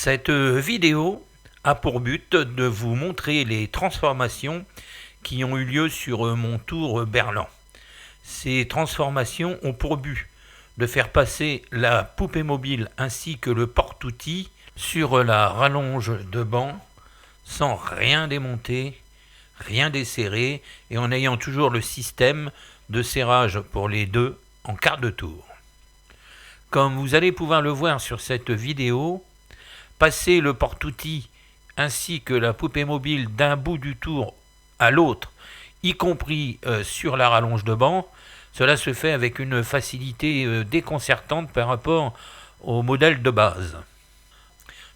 Cette vidéo a pour but de vous montrer les transformations qui ont eu lieu sur mon tour Berlan. Ces transformations ont pour but de faire passer la poupée mobile ainsi que le porte-outils sur la rallonge de banc sans rien démonter, rien desserrer et en ayant toujours le système de serrage pour les deux en quart de tour. Comme vous allez pouvoir le voir sur cette vidéo, passer le porte-outils ainsi que la poupée mobile d'un bout du tour à l'autre, y compris sur la rallonge de banc, cela se fait avec une facilité déconcertante par rapport au modèle de base.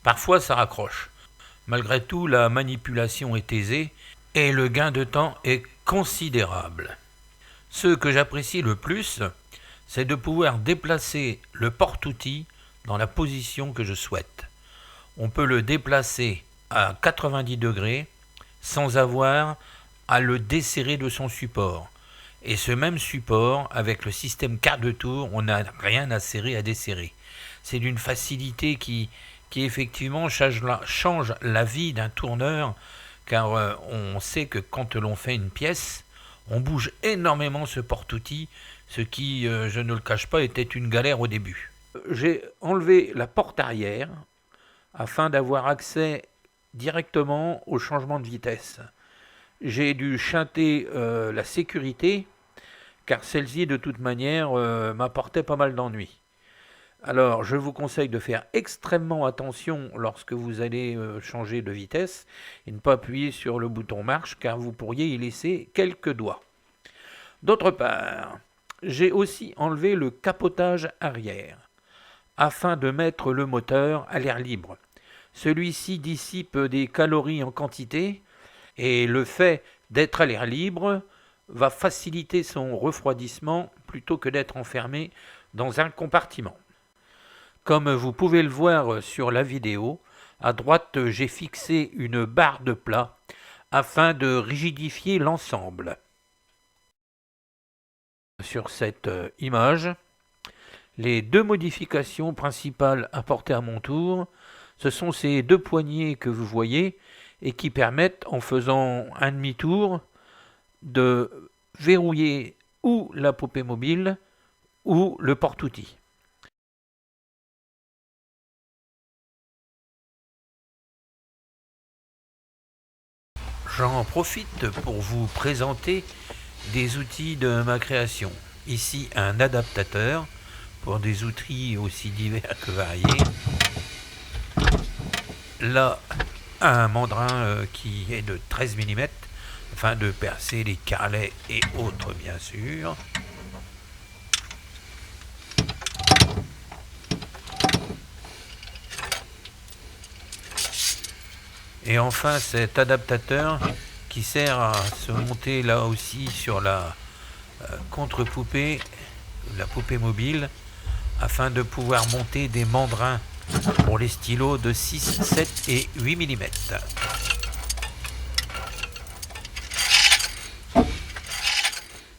Parfois ça raccroche. Malgré tout, la manipulation est aisée et le gain de temps est considérable. Ce que j'apprécie le plus, c'est de pouvoir déplacer le porte-outils dans la position que je souhaite. On peut le déplacer à 90 degrés sans avoir à le desserrer de son support. Et ce même support, avec le système quart de tour, on n'a rien à serrer, à desserrer. C'est d'une facilité qui effectivement change la vie d'un tourneur, car on sait que quand l'on fait une pièce, on bouge énormément ce porte-outils, ce qui, je ne le cache pas, était une galère au début. J'ai enlevé la porte arrière afin d'avoir accès directement au changement de vitesse. J'ai dû chanter la sécurité, car celle-ci de toute manière m'apportait pas mal d'ennuis. Alors je vous conseille de faire extrêmement attention lorsque vous allez changer de vitesse et ne pas appuyer sur le bouton marche, car vous pourriez y laisser quelques doigts. D'autre part, j'ai aussi enlevé le capotage arrière afin de mettre le moteur à l'air libre. Celui-ci dissipe des calories en quantité et le fait d'être à l'air libre va faciliter son refroidissement plutôt que d'être enfermé dans un compartiment. Comme vous pouvez le voir sur la vidéo, à droite j'ai fixé une barre de plat afin de rigidifier l'ensemble. Sur cette image, les deux modifications principales apportées à mon tour, ce sont ces deux poignées que vous voyez et qui permettent, en faisant un demi-tour, de verrouiller ou la poupée mobile ou le porte-outils. J'en profite pour vous présenter des outils de ma création. Ici, un adaptateur pour des outils aussi divers que variés. Là, un mandrin qui est de 13 mm afin de percer les carrelets et autres bien sûr. Et enfin cet adaptateur qui sert à se monter là aussi sur la contre-poupée, la poupée mobile, afin de pouvoir monter des mandrins pour les stylos de 6, 7 et 8 mm.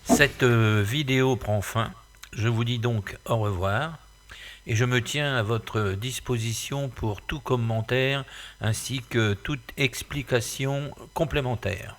Cette vidéo prend fin. Je vous dis donc au revoir et je me tiens à votre disposition pour tout commentaire ainsi que toute explication complémentaire.